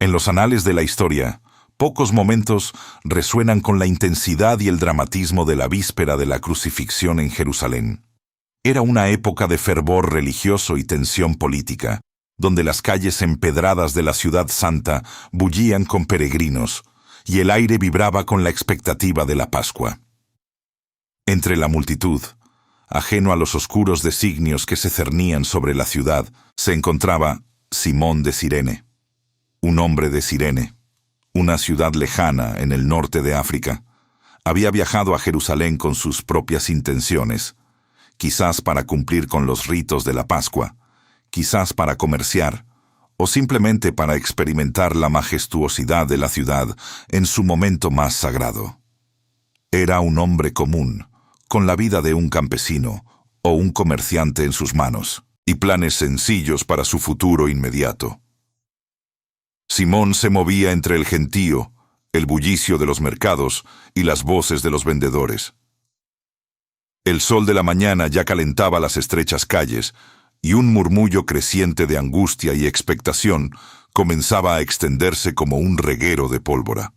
En los anales de la historia, pocos momentos resuenan con la intensidad y el dramatismo de la víspera de la crucifixión en Jerusalén. Era una época de fervor religioso y tensión política, donde las calles empedradas de la ciudad santa bullían con peregrinos, y el aire vibraba con la expectativa de la Pascua. Entre la multitud, ajeno a los oscuros designios que se cernían sobre la ciudad, se encontraba Simón de Cirene, un hombre de Cirene, una ciudad lejana en el norte de África. Había viajado a Jerusalén con sus propias intenciones, quizás para cumplir con los ritos de la Pascua, quizás para comerciar, o simplemente para experimentar la majestuosidad de la ciudad en su momento más sagrado. Era un hombre común, con la vida de un campesino o un comerciante en sus manos, y planes sencillos para su futuro inmediato. Simón se movía entre el gentío, el bullicio de los mercados y las voces de los vendedores. El sol de la mañana ya calentaba las estrechas calles, y un murmullo creciente de angustia y expectación comenzaba a extenderse como un reguero de pólvora.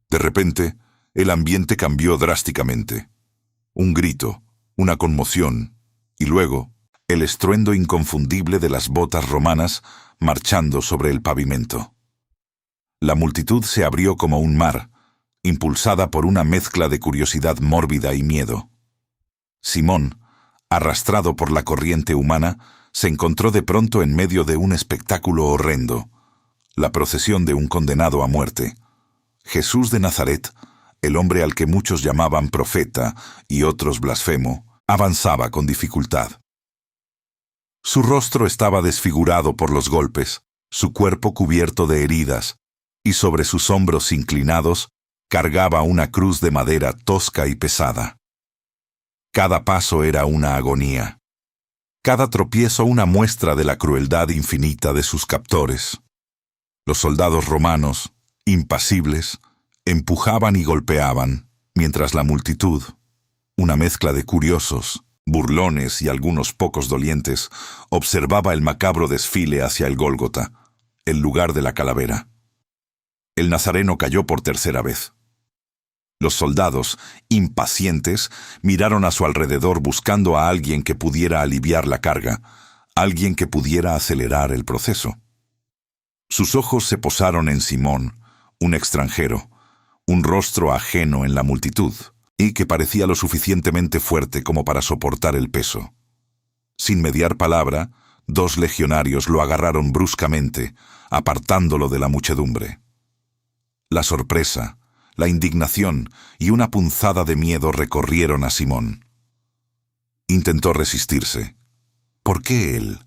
De repente, el ambiente cambió drásticamente. Un grito, una conmoción, y luego, el estruendo inconfundible de las botas romanas marchando sobre el pavimento. La multitud se abrió como un mar, impulsada por una mezcla de curiosidad mórbida y miedo. Simón, arrastrado por la corriente humana, se encontró de pronto en medio de un espectáculo horrendo, la procesión de un condenado a muerte. Jesús de Nazaret, el hombre al que muchos llamaban profeta y otros blasfemo, avanzaba con dificultad. Su rostro estaba desfigurado por los golpes, su cuerpo cubierto de heridas, y sobre sus hombros inclinados cargaba una cruz de madera tosca y pesada. Cada paso era una agonía, cada tropiezo una muestra de la crueldad infinita de sus captores. Los soldados romanos, impasibles, empujaban y golpeaban, mientras la multitud, una mezcla de curiosos, burlones y algunos pocos dolientes, observaba el macabro desfile hacia el Gólgota, el lugar de la calavera. El nazareno cayó por tercera vez. Los soldados, impacientes, miraron a su alrededor buscando a alguien que pudiera aliviar la carga, alguien que pudiera acelerar el proceso. Sus ojos se posaron en Simón, un extranjero, un rostro ajeno en la multitud, y que parecía lo suficientemente fuerte como para soportar el peso. Sin mediar palabra, 2 legionarios lo agarraron bruscamente, apartándolo de la muchedumbre. La sorpresa, la indignación y una punzada de miedo recorrieron a Simón. Intentó resistirse. ¿Por qué él?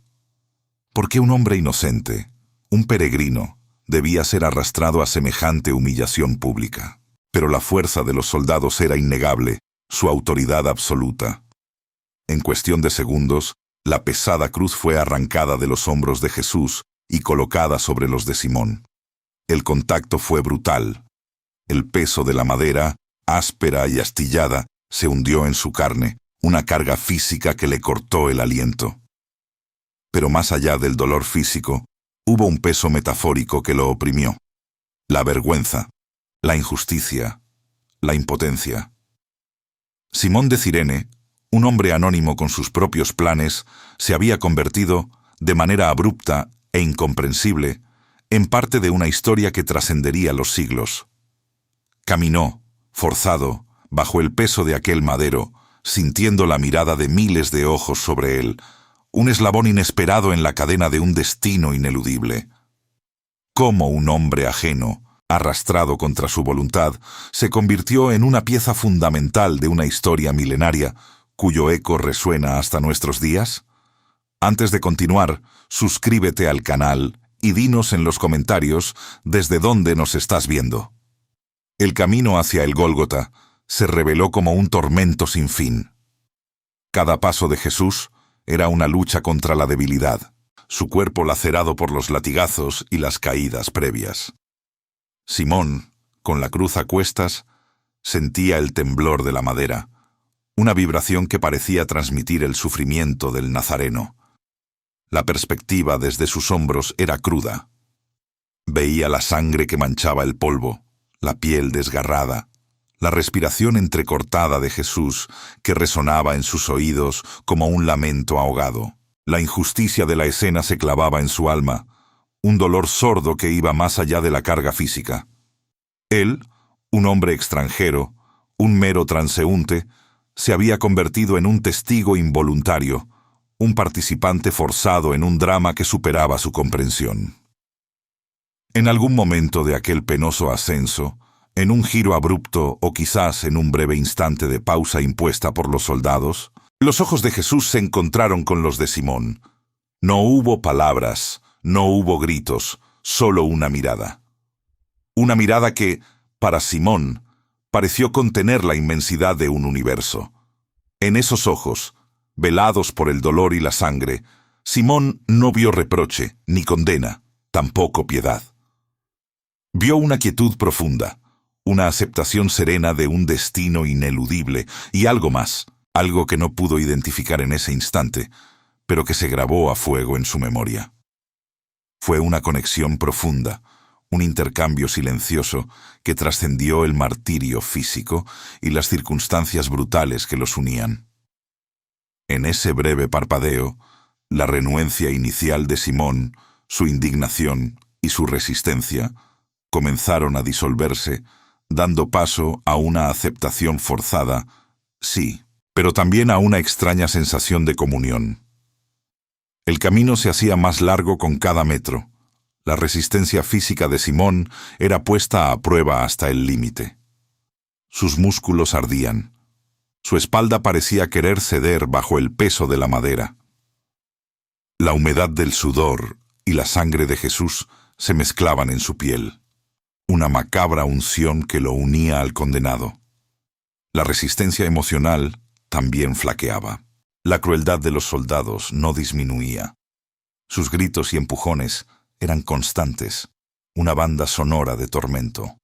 ¿Por qué un hombre inocente, un peregrino, debía ser arrastrado a semejante humillación pública? Pero la fuerza de los soldados era innegable, su autoridad absoluta. En cuestión de segundos, la pesada cruz fue arrancada de los hombros de Jesús y colocada sobre los de Simón. El contacto fue brutal. El peso de la madera, áspera y astillada, se hundió en su carne, una carga física que le cortó el aliento. Pero más allá del dolor físico, hubo un peso metafórico que lo oprimió. La vergüenza, la injusticia, la impotencia. Simón de Cirene, un hombre anónimo con sus propios planes, se había convertido, de manera abrupta e incomprensible, en parte de una historia que trascendería los siglos. Caminó, forzado, bajo el peso de aquel madero, sintiendo la mirada de miles de ojos sobre él, un eslabón inesperado en la cadena de un destino ineludible. Cómo un hombre ajeno, arrastrado contra su voluntad, se convirtió en una pieza fundamental de una historia milenaria, cuyo eco resuena hasta nuestros días? Antes de continuar, suscríbete al canal y dinos en los comentarios desde dónde nos estás viendo. El camino hacia el Gólgota se reveló como un tormento sin fin. Cada paso de Jesús era una lucha contra la debilidad, su cuerpo lacerado por los latigazos y las caídas previas. Simón, con la cruz a cuestas, sentía el temblor de la madera, una vibración que parecía transmitir el sufrimiento del nazareno. La perspectiva desde sus hombros era cruda. Veía la sangre que manchaba el polvo, la piel desgarrada, la respiración entrecortada de Jesús que resonaba en sus oídos como un lamento ahogado. La injusticia de la escena se clavaba en su alma, un dolor sordo que iba más allá de la carga física. Él, un hombre extranjero, un mero transeúnte, se había convertido en un testigo involuntario, un participante forzado en un drama que superaba su comprensión. En algún momento de aquel penoso ascenso, en un giro abrupto o quizás en un breve instante de pausa impuesta por los soldados, los ojos de Jesús se encontraron con los de Simón. No hubo palabras, no hubo gritos, solo una mirada. Una mirada que, para Simón, pareció contener la inmensidad de un universo. En esos ojos, velados por el dolor y la sangre, Simón no vio reproche, ni condena, tampoco piedad. Vio una quietud profunda, una aceptación serena de un destino ineludible y algo más, algo que no pudo identificar en ese instante, pero que se grabó a fuego en su memoria. Fue una conexión profunda, un intercambio silencioso que trascendió el martirio físico y las circunstancias brutales que los unían. En ese breve parpadeo, la renuencia inicial de Simón, su indignación y su resistencia comenzaron a disolverse, dando paso a una aceptación forzada, sí, pero también a una extraña sensación de comunión. El camino se hacía más largo con cada metro. La resistencia física de Simón era puesta a prueba hasta el límite. Sus músculos ardían. Su espalda parecía querer ceder bajo el peso de la madera. La humedad del sudor y la sangre de Jesús se mezclaban en su piel. Una macabra unción que lo unía al condenado. La resistencia emocional también flaqueaba. La crueldad de los soldados no disminuía. Sus gritos y empujones eran constantes, una banda sonora de tormento.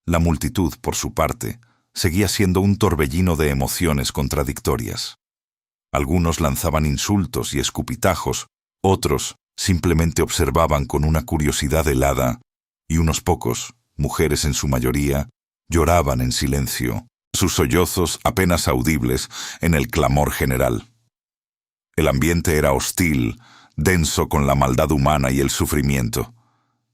La multitud, por su parte, seguía siendo un torbellino de emociones contradictorias. Algunos lanzaban insultos y escupitajos, otros simplemente observaban con una curiosidad helada, y unos pocos, mujeres en su mayoría, lloraban en silencio, sus sollozos apenas audibles en el clamor general. El ambiente era hostil, denso con la maldad humana y el sufrimiento.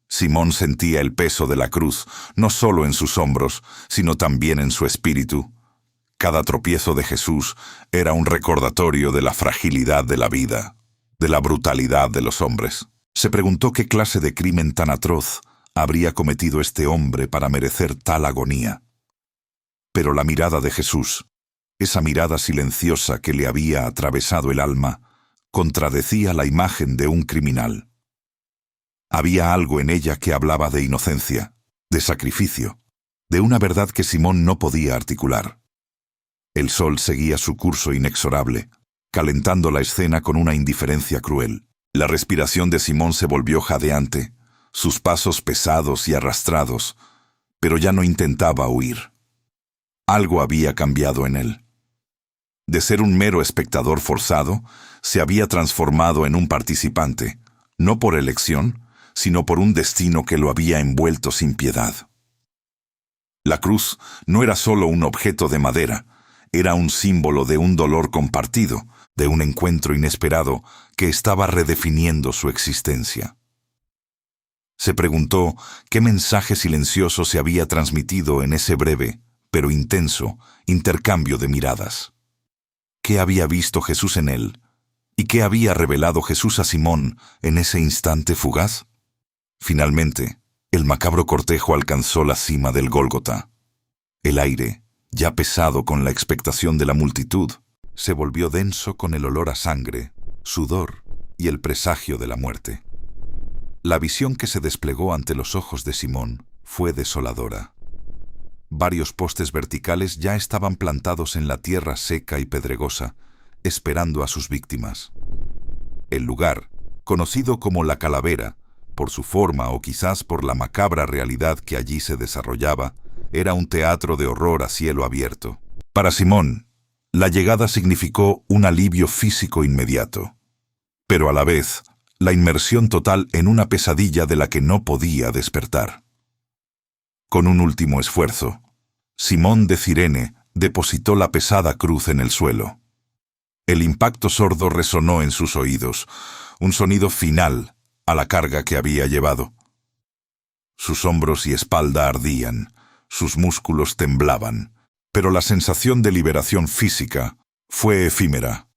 Simón sentía el peso de la cruz, no solo en sus hombros, sino también en su espíritu. Cada tropiezo de Jesús era un recordatorio de la fragilidad de la vida, de la brutalidad de los hombres. Se preguntó qué clase de crimen tan atroz habría cometido este hombre para merecer tal agonía. Pero la mirada de Jesús, esa mirada silenciosa que le había atravesado el alma, contradecía la imagen de un criminal. Había algo en ella que hablaba de inocencia, de sacrificio, de una verdad que Simón no podía articular. El sol seguía su curso inexorable, calentando la escena con una indiferencia cruel. La respiración de Simón se volvió jadeante, sus pasos pesados y arrastrados, pero ya no intentaba huir. Algo había cambiado en él. De ser un mero espectador forzado, se había transformado en un participante, no por elección, sino por un destino que lo había envuelto sin piedad. La cruz no era solo un objeto de madera, era un símbolo de un dolor compartido, de un encuentro inesperado que estaba redefiniendo su existencia. Se preguntó qué mensaje silencioso se había transmitido en ese breve, pero intenso, intercambio de miradas. ¿Qué había visto Jesús en él? ¿Y qué había revelado Jesús a Simón en ese instante fugaz? Finalmente, el macabro cortejo alcanzó la cima del Gólgota. El aire, ya pesado con la expectación de la multitud, se volvió denso con el olor a sangre, sudor y el presagio de la muerte. La visión que se desplegó ante los ojos de Simón fue desoladora. Varios postes verticales ya estaban plantados en la tierra seca y pedregosa, esperando a sus víctimas. El lugar, conocido como La Calavera, por su forma o quizás por la macabra realidad que allí se desarrollaba, era un teatro de horror a cielo abierto. Para Simón, la llegada significó un alivio físico inmediato, pero a la vez, la inmersión total en una pesadilla de la que no podía despertar. Con un último esfuerzo, Simón de Cirene depositó la pesada cruz en el suelo. El impacto sordo resonó en sus oídos, un sonido final a la carga que había llevado. Sus hombros y espalda ardían, sus músculos temblaban, pero la sensación de liberación física fue efímera.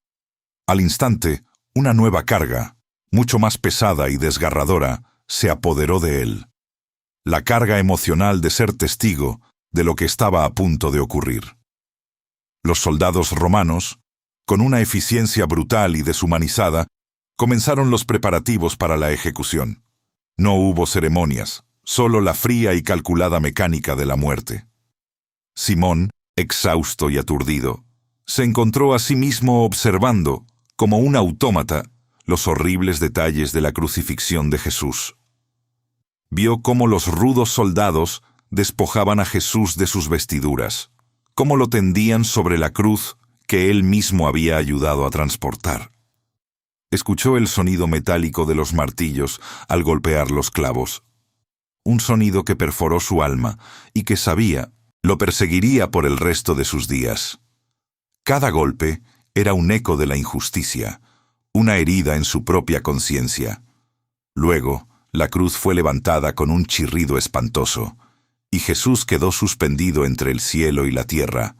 Al instante, una nueva carga, mucho más pesada y desgarradora, se apoderó de él. La carga emocional de ser testigo de lo que estaba a punto de ocurrir. Los soldados romanos, con una eficiencia brutal y deshumanizada, comenzaron los preparativos para la ejecución. No hubo ceremonias, solo la fría y calculada mecánica de la muerte. Simón, exhausto y aturdido, se encontró a sí mismo observando, como un autómata, los horribles detalles de la crucifixión de Jesús. Vio cómo los rudos soldados despojaban a Jesús de sus vestiduras, cómo lo tendían sobre la cruz que él mismo había ayudado a transportar. Escuchó el sonido metálico de los martillos al golpear los clavos. Un sonido que perforó su alma y que sabía lo perseguiría por el resto de sus días. Cada golpe era un eco de la injusticia, una herida en su propia conciencia. Luego, la cruz fue levantada con un chirrido espantoso, y Jesús quedó suspendido entre el cielo y la tierra,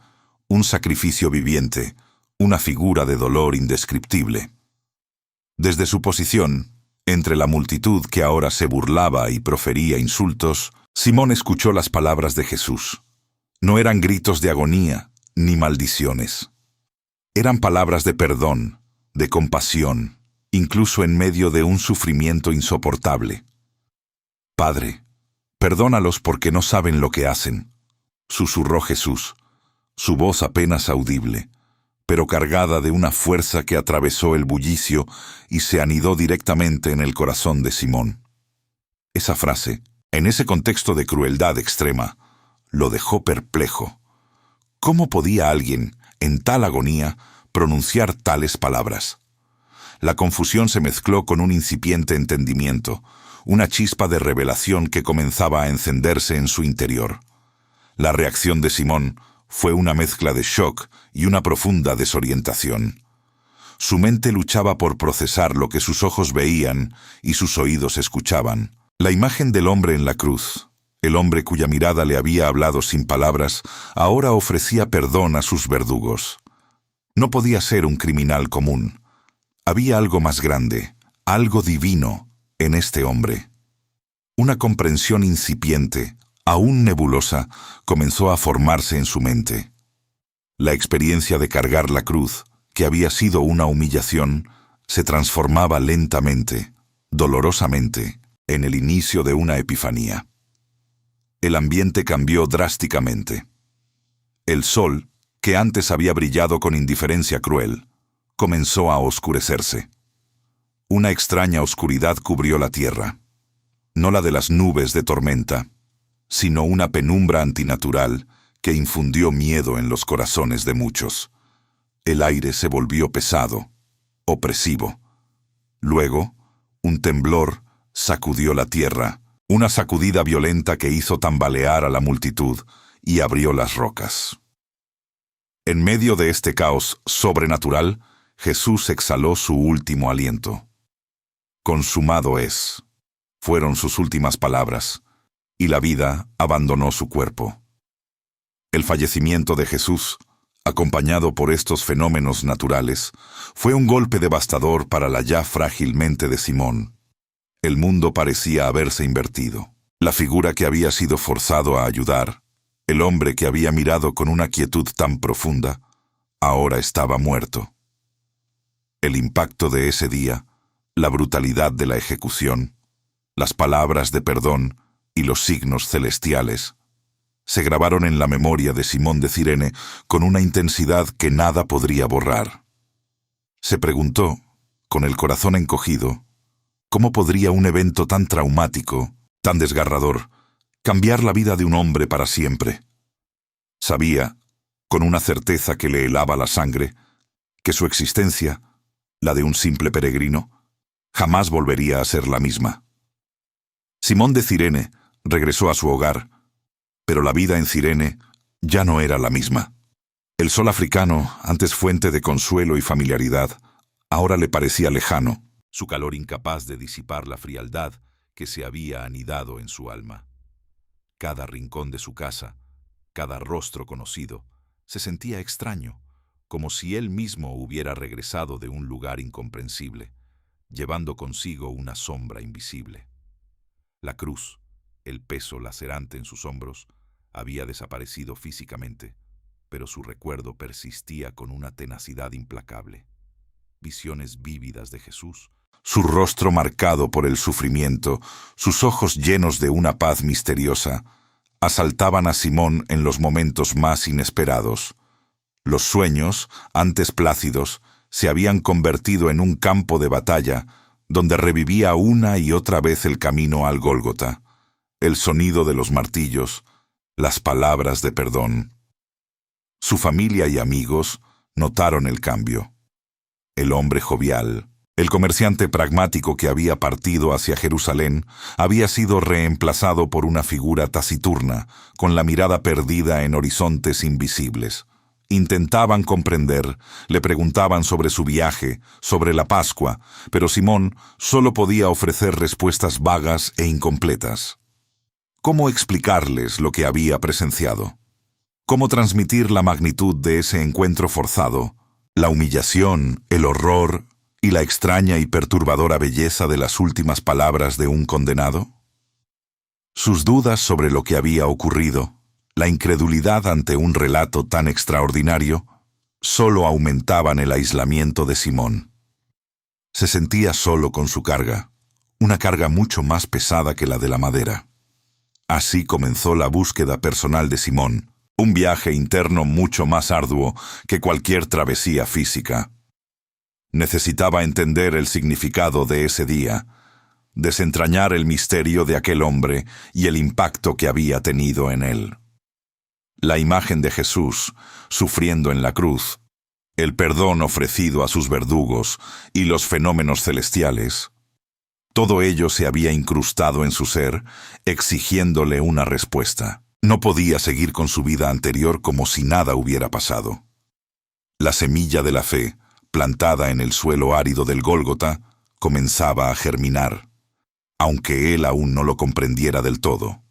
un sacrificio viviente, una figura de dolor indescriptible. Desde su posición, entre la multitud que ahora se burlaba y profería insultos, Simón escuchó las palabras de Jesús. No eran gritos de agonía ni maldiciones. Eran palabras de perdón, de compasión, incluso en medio de un sufrimiento insoportable. Padre, perdónalos porque no saben lo que hacen, susurró Jesús, su voz apenas audible, pero cargada de una fuerza que atravesó el bullicio y se anidó directamente en el corazón de Simón. Esa frase, en ese contexto de crueldad extrema, lo dejó perplejo. ¿Cómo podía alguien, en tal agonía, pronunciar tales palabras? La confusión se mezcló con un incipiente entendimiento, una chispa de revelación que comenzaba a encenderse en su interior. La reacción de Simón fue una mezcla de shock y una profunda desorientación. Su mente luchaba por procesar lo que sus ojos veían y sus oídos escuchaban. La imagen del hombre en la cruz, el hombre cuya mirada le había hablado sin palabras, ahora ofrecía perdón a sus verdugos. No podía ser un criminal común. Había algo más grande, algo divino, en este hombre. Una comprensión incipiente, aún nebulosa, comenzó a formarse en su mente. La experiencia de cargar la cruz, que había sido una humillación, se transformaba lentamente, dolorosamente, en el inicio de una epifanía. El ambiente cambió drásticamente. El sol, que antes había brillado con indiferencia cruel, comenzó a oscurecerse. Una extraña oscuridad cubrió la tierra, no la de las nubes de tormenta, sino una penumbra antinatural que infundió miedo en los corazones de muchos. El aire se volvió pesado, opresivo. Luego, un temblor sacudió la tierra, una sacudida violenta que hizo tambalear a la multitud y abrió las rocas. En medio de este caos sobrenatural, Jesús exhaló su último aliento. Consumado es, fueron sus últimas palabras, y la vida abandonó su cuerpo. El fallecimiento de Jesús, acompañado por estos fenómenos naturales, fue un golpe devastador para la ya frágil mente de Simón. El mundo parecía haberse invertido. La figura que había sido forzado a ayudar, el hombre que había mirado con una quietud tan profunda, ahora estaba muerto. El impacto de ese día, la brutalidad de la ejecución, las palabras de perdón y los signos celestiales, se grabaron en la memoria de Simón de Cirene con una intensidad que nada podría borrar. Se preguntó, con el corazón encogido, ¿cómo podría un evento tan traumático, tan desgarrador, cambiar la vida de un hombre para siempre? Sabía, con una certeza que le helaba la sangre, que su existencia, la de un simple peregrino, Jamás volvería a ser la misma. Simón de Cirene regresó a su hogar, pero la vida en Cirene ya no era la misma. El sol africano, antes fuente de consuelo y familiaridad, ahora le parecía lejano, su calor incapaz de disipar la frialdad que se había anidado en su alma. Cada rincón de su casa, cada rostro conocido, se sentía extraño, como si él mismo hubiera regresado de un lugar incomprensible, llevando consigo una sombra invisible. La cruz, el peso lacerante en sus hombros, había desaparecido físicamente, pero su recuerdo persistía con una tenacidad implacable. Visiones vívidas de Jesús, su rostro marcado por el sufrimiento, sus ojos llenos de una paz misteriosa, asaltaban a Simón en los momentos más inesperados. Los sueños, antes plácidos, se habían convertido en un campo de batalla donde revivía una y otra vez el camino al Gólgota, el sonido de los martillos, las palabras de perdón. Su familia y amigos notaron el cambio. El hombre jovial, el comerciante pragmático que había partido hacia Jerusalén, había sido reemplazado por una figura taciturna, con la mirada perdida en horizontes invisibles. Intentaban comprender, le preguntaban sobre su viaje, sobre la Pascua, pero Simón solo podía ofrecer respuestas vagas e incompletas. ¿Cómo explicarles lo que había presenciado? ¿Cómo transmitir la magnitud de ese encuentro forzado, la humillación, el horror y la extraña y perturbadora belleza de las últimas palabras de un condenado? Sus dudas sobre lo que había ocurrido, la incredulidad ante un relato tan extraordinario, solo aumentaban el aislamiento de Simón. Se sentía solo con su carga, una carga mucho más pesada que la de la madera. Así comenzó la búsqueda personal de Simón, un viaje interno mucho más arduo que cualquier travesía física. Necesitaba entender el significado de ese día, desentrañar el misterio de aquel hombre y el impacto que había tenido en él. La imagen de Jesús, sufriendo en la cruz, el perdón ofrecido a sus verdugos y los fenómenos celestiales, todo ello se había incrustado en su ser, exigiéndole una respuesta. No podía seguir con su vida anterior como si nada hubiera pasado. La semilla de la fe, plantada en el suelo árido del Gólgota, comenzaba a germinar, aunque él aún no lo comprendiera del todo.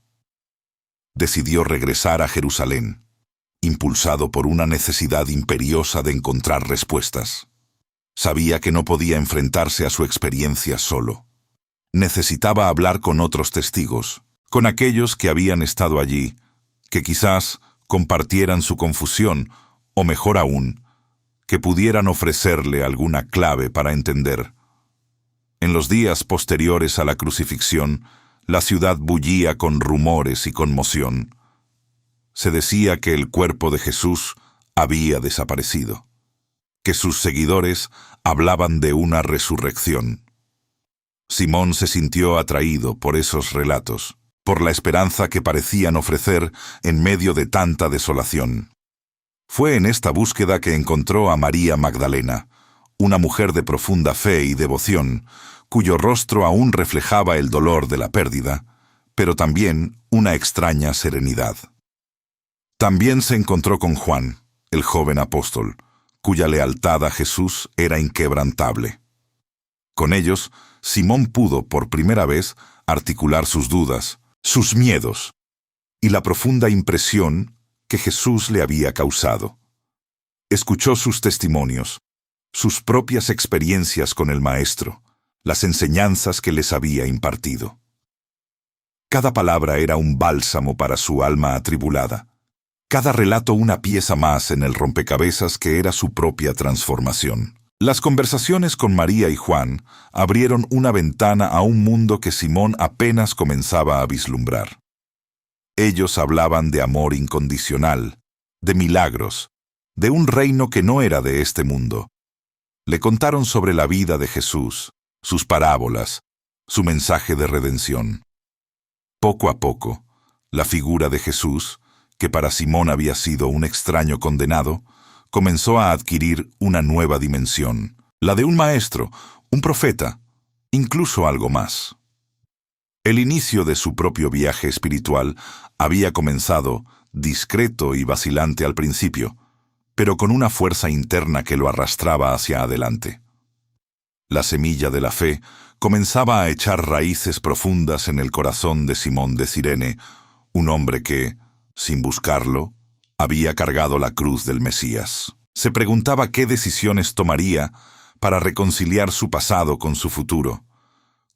Decidió regresar a Jerusalén, impulsado por una necesidad imperiosa de encontrar respuestas. Sabía que no podía enfrentarse a su experiencia solo. Necesitaba hablar con otros testigos, con aquellos que habían estado allí, que quizás compartieran su confusión, o mejor aún, que pudieran ofrecerle alguna clave para entender. En los días posteriores a la crucifixión, la ciudad bullía con rumores y conmoción. Se decía que el cuerpo de Jesús había desaparecido, que sus seguidores hablaban de una resurrección. Simón se sintió atraído por esos relatos, por la esperanza que parecían ofrecer en medio de tanta desolación. Fue en esta búsqueda que encontró a María Magdalena, una mujer de profunda fe y devoción, cuyo rostro aún reflejaba el dolor de la pérdida, pero también una extraña serenidad. También se encontró con Juan, el joven apóstol, cuya lealtad a Jesús era inquebrantable. Con ellos, Simón pudo, por primera vez, articular sus dudas, sus miedos, y la profunda impresión que Jesús le había causado. Escuchó sus testimonios, sus propias experiencias con el Maestro, las enseñanzas que les había impartido. Cada palabra era un bálsamo para su alma atribulada, cada relato una pieza más en el rompecabezas que era su propia transformación. Las conversaciones con María y Juan abrieron una ventana a un mundo que Simón apenas comenzaba a vislumbrar. Ellos hablaban de amor incondicional, de milagros, de un reino que no era de este mundo. Le contaron sobre la vida de Jesús, sus parábolas, su mensaje de redención. Poco a poco, la figura de Jesús, que para Simón había sido un extraño condenado, comenzó a adquirir una nueva dimensión, la de un maestro, un profeta, incluso algo más. El inicio de su propio viaje espiritual había comenzado discreto y vacilante al principio, pero con una fuerza interna que lo arrastraba hacia adelante. La semilla de la fe comenzaba a echar raíces profundas en el corazón de Simón de Cirene, un hombre que, sin buscarlo, había cargado la cruz del Mesías. Se preguntaba qué decisiones tomaría para reconciliar su pasado con su futuro.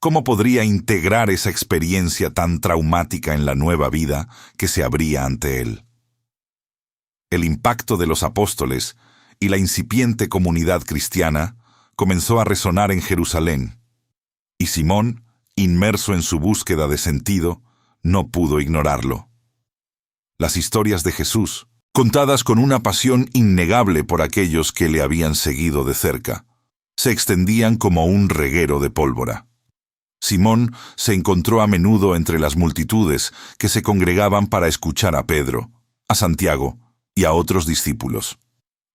¿Cómo podría integrar esa experiencia tan traumática en la nueva vida que se abría ante él? El impacto de los apóstoles y la incipiente comunidad cristiana comenzó a resonar en Jerusalén, y Simón, inmerso en su búsqueda de sentido, no pudo ignorarlo. Las historias de Jesús, contadas con una pasión innegable por aquellos que le habían seguido de cerca, se extendían como un reguero de pólvora. Simón se encontró a menudo entre las multitudes que se congregaban para escuchar a Pedro, a Santiago y a otros discípulos.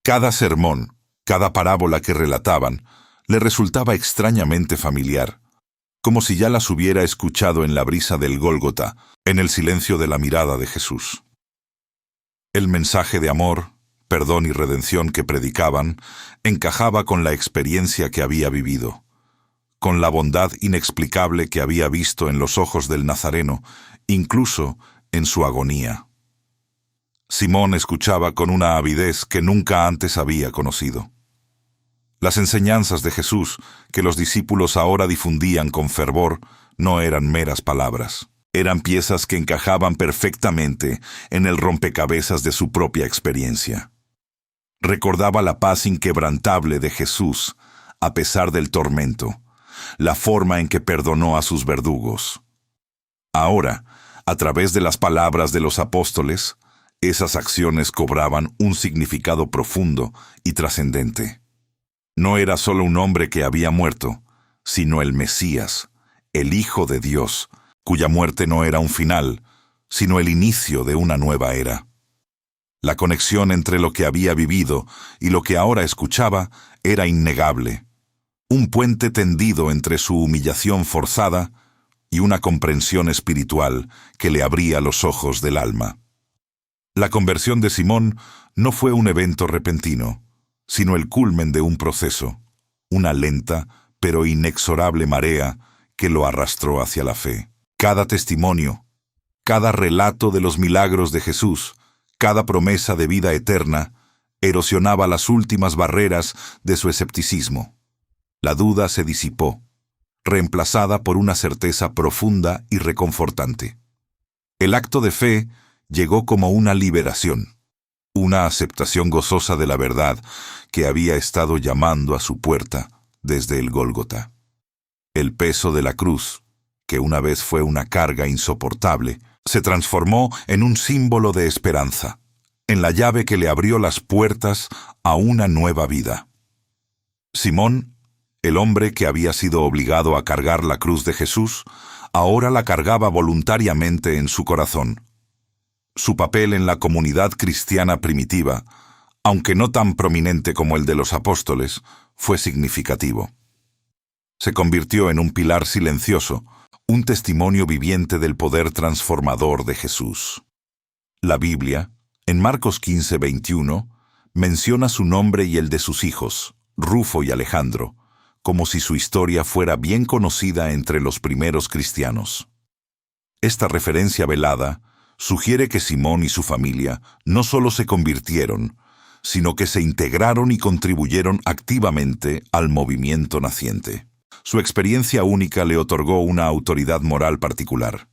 Cada sermón, cada parábola que relataban, le resultaba extrañamente familiar, como si ya las hubiera escuchado en la brisa del Gólgota, en el silencio de la mirada de Jesús. El mensaje de amor, perdón y redención que predicaban encajaba con la experiencia que había vivido, con la bondad inexplicable que había visto en los ojos del Nazareno, incluso en su agonía. Simón escuchaba con una avidez que nunca antes había conocido. Las enseñanzas de Jesús, que los discípulos ahora difundían con fervor, no eran meras palabras. Eran piezas que encajaban perfectamente en el rompecabezas de su propia experiencia. Recordaba la paz inquebrantable de Jesús, a pesar del tormento, la forma en que perdonó a sus verdugos. Ahora, a través de las palabras de los apóstoles, esas acciones cobraban un significado profundo y trascendente. No era solo un hombre que había muerto, sino el Mesías, el Hijo de Dios, cuya muerte no era un final, sino el inicio de una nueva era. La conexión entre lo que había vivido y lo que ahora escuchaba era innegable, un puente tendido entre su humillación forzada y una comprensión espiritual que le abría los ojos del alma. La conversión de Simón no fue un evento repentino, sino el culmen de un proceso, una lenta pero inexorable marea que lo arrastró hacia la fe. Cada testimonio, cada relato de los milagros de Jesús, cada promesa de vida eterna, erosionaba las últimas barreras de su escepticismo. La duda se disipó, reemplazada por una certeza profunda y reconfortante. El acto de fe llegó como una liberación, una aceptación gozosa de la verdad que había estado llamando a su puerta desde el Gólgota. El peso de la cruz, que una vez fue una carga insoportable, se transformó en un símbolo de esperanza, en la llave que le abrió las puertas a una nueva vida. Simón, el hombre que había sido obligado a cargar la cruz de Jesús, ahora la cargaba voluntariamente en su corazón. Su papel en la comunidad cristiana primitiva, aunque no tan prominente como el de los apóstoles, fue significativo. Se convirtió en un pilar silencioso, un testimonio viviente del poder transformador de Jesús. La Biblia, en Marcos 15:21, menciona su nombre y el de sus hijos, Rufo y Alejandro, como si su historia fuera bien conocida entre los primeros cristianos. Esta referencia velada sugiere que Simón y su familia no solo se convirtieron, sino que se integraron y contribuyeron activamente al movimiento naciente. Su experiencia única le otorgó una autoridad moral particular.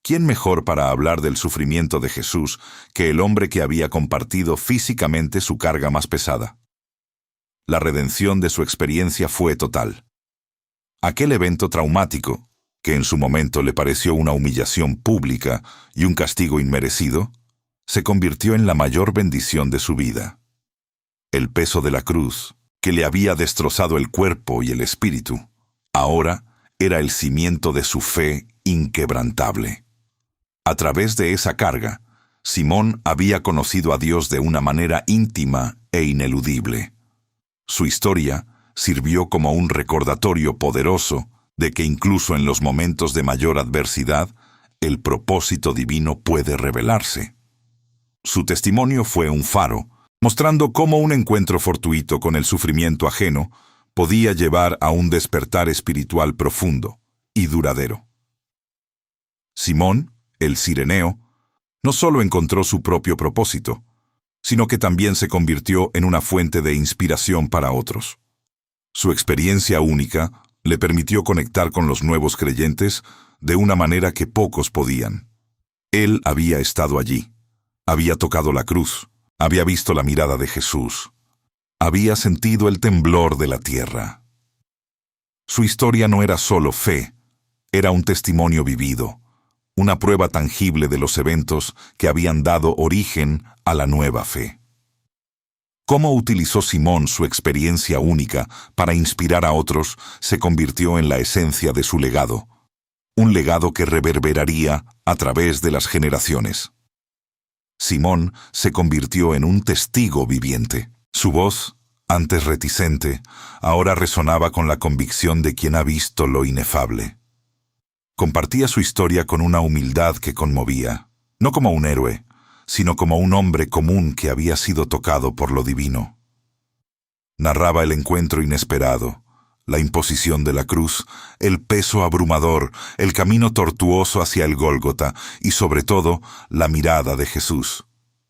¿Quién mejor para hablar del sufrimiento de Jesús que el hombre que había compartido físicamente su carga más pesada? La redención de su experiencia fue total. Aquel evento traumático, que en su momento le pareció una humillación pública y un castigo inmerecido, se convirtió en la mayor bendición de su vida. El peso de la cruz, que le había destrozado el cuerpo y el espíritu, ahora era el cimiento de su fe inquebrantable. A través de esa carga, Simón había conocido a Dios de una manera íntima e ineludible. Su historia sirvió como un recordatorio poderoso de que incluso en los momentos de mayor adversidad, el propósito divino puede revelarse. Su testimonio fue un faro, mostrando cómo un encuentro fortuito con el sufrimiento ajeno podía llevar a un despertar espiritual profundo y duradero. Simón, el Cireneo, no solo encontró su propio propósito, sino que también se convirtió en una fuente de inspiración para otros. Su experiencia única le permitió conectar con los nuevos creyentes de una manera que pocos podían. Él había estado allí, había tocado la cruz, había visto la mirada de Jesús, había sentido el temblor de la tierra. Su historia no era solo fe, era un testimonio vivido, una prueba tangible de los eventos que habían dado origen a la nueva fe. Cómo utilizó Simón su experiencia única para inspirar a otros se convirtió en la esencia de su legado, un legado que reverberaría a través de las generaciones. Simón se convirtió en un testigo viviente. Su voz, antes reticente, ahora resonaba con la convicción de quien ha visto lo inefable. Compartía su historia con una humildad que conmovía, no como un héroe, sino como un hombre común que había sido tocado por lo divino. Narraba el encuentro inesperado, la imposición de la cruz, el peso abrumador, el camino tortuoso hacia el Gólgota y, sobre todo, la mirada de Jesús.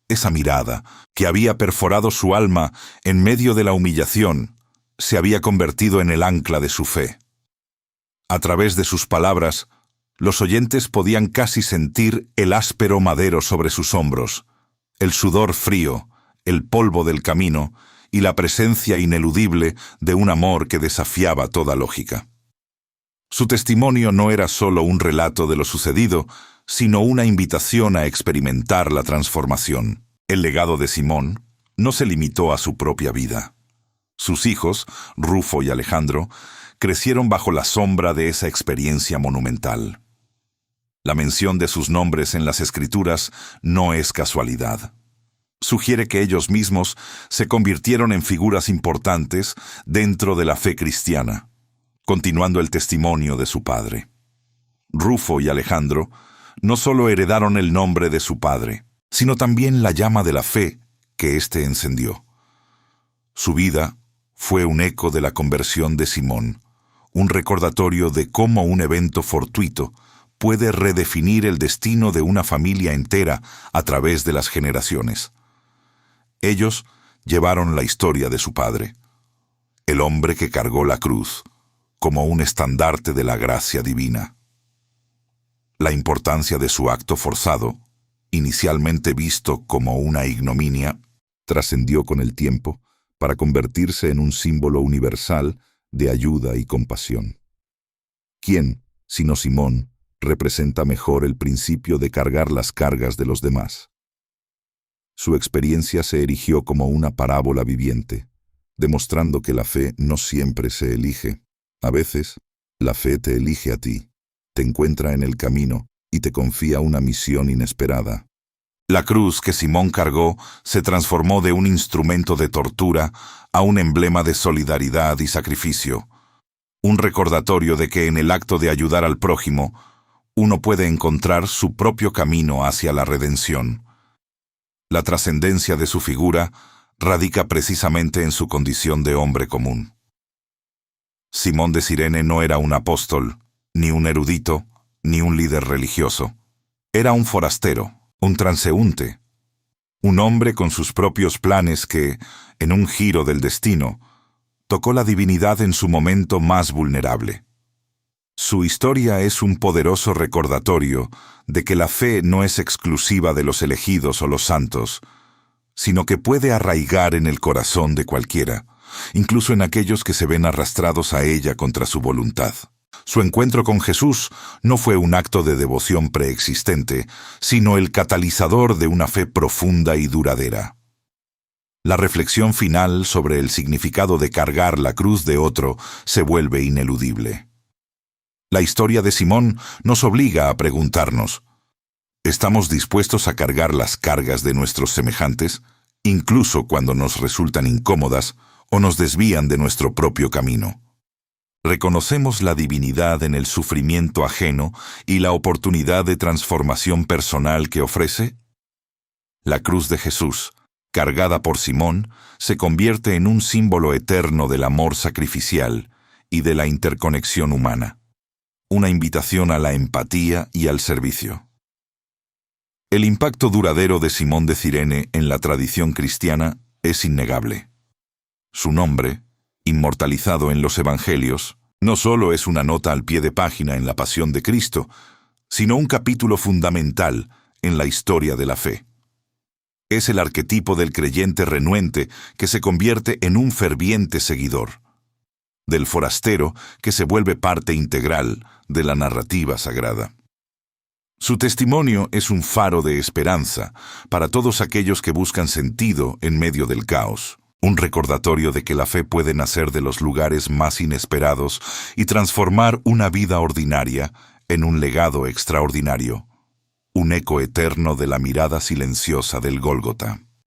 Esa mirada, que había perforado su alma en medio de la humillación, se había convertido en el ancla de su fe. A través de sus palabras, los oyentes podían casi sentir el áspero madero sobre sus hombros, el sudor frío, el polvo del camino y la presencia ineludible de un amor que desafiaba toda lógica. Su testimonio no era solo un relato de lo sucedido, sino una invitación a experimentar la transformación. El legado de Simón no se limitó a su propia vida. Sus hijos, Rufo y Alejandro, crecieron bajo la sombra de esa experiencia monumental. La mención de sus nombres en las Escrituras no es casualidad. Sugiere que ellos mismos se convirtieron en figuras importantes dentro de la fe cristiana, continuando el testimonio de su padre. Rufo y Alejandro no solo heredaron el nombre de su padre, sino también la llama de la fe que éste encendió. Su vida fue un eco de la conversión de Simón, un recordatorio de cómo un evento fortuito puede redefinir el destino de una familia entera a través de las generaciones. Ellos llevaron la historia de su padre, el hombre que cargó la cruz, como un estandarte de la gracia divina. La importancia de su acto forzado, inicialmente visto como una ignominia, trascendió con el tiempo para convertirse en un símbolo universal de ayuda y compasión. ¿Quién, sino Simón, representa mejor el principio de cargar las cargas de los demás? Su experiencia se erigió como una parábola viviente, demostrando que la fe no siempre se elige. A veces, la fe te elige a ti, te encuentra en el camino y te confía una misión inesperada. La cruz que Simón cargó se transformó de un instrumento de tortura a un emblema de solidaridad y sacrificio, un recordatorio de que en el acto de ayudar al prójimo, uno puede encontrar su propio camino hacia la redención. La trascendencia de su figura radica precisamente en su condición de hombre común. Simón de Cirene no era un apóstol, ni un erudito, ni un líder religioso. Era un forastero, un transeúnte, un hombre con sus propios planes que, en un giro del destino, tocó la divinidad en su momento más vulnerable. Su historia es un poderoso recordatorio de que la fe no es exclusiva de los elegidos o los santos, sino que puede arraigar en el corazón de cualquiera, incluso en aquellos que se ven arrastrados a ella contra su voluntad. Su encuentro con Jesús no fue un acto de devoción preexistente, sino el catalizador de una fe profunda y duradera. La reflexión final sobre el significado de cargar la cruz de otro se vuelve ineludible. La historia de Simón nos obliga a preguntarnos, ¿estamos dispuestos a cargar las cargas de nuestros semejantes, incluso cuando nos resultan incómodas o nos desvían de nuestro propio camino? ¿Reconocemos la divinidad en el sufrimiento ajeno y la oportunidad de transformación personal que ofrece? La cruz de Jesús, cargada por Simón, se convierte en un símbolo eterno del amor sacrificial y de la interconexión humana, una invitación a la empatía y al servicio. El impacto duradero de Simón de Cirene en la tradición cristiana es innegable. Su nombre, inmortalizado en los Evangelios, no solo es una nota al pie de página en la Pasión de Cristo, sino un capítulo fundamental en la historia de la fe. Es el arquetipo del creyente renuente que se convierte en un ferviente seguidor, del forastero que se vuelve parte integral de la narrativa sagrada. Su testimonio es un faro de esperanza para todos aquellos que buscan sentido en medio del caos, un recordatorio de que la fe puede nacer de los lugares más inesperados y transformar una vida ordinaria en un legado extraordinario, un eco eterno de la mirada silenciosa del Gólgota.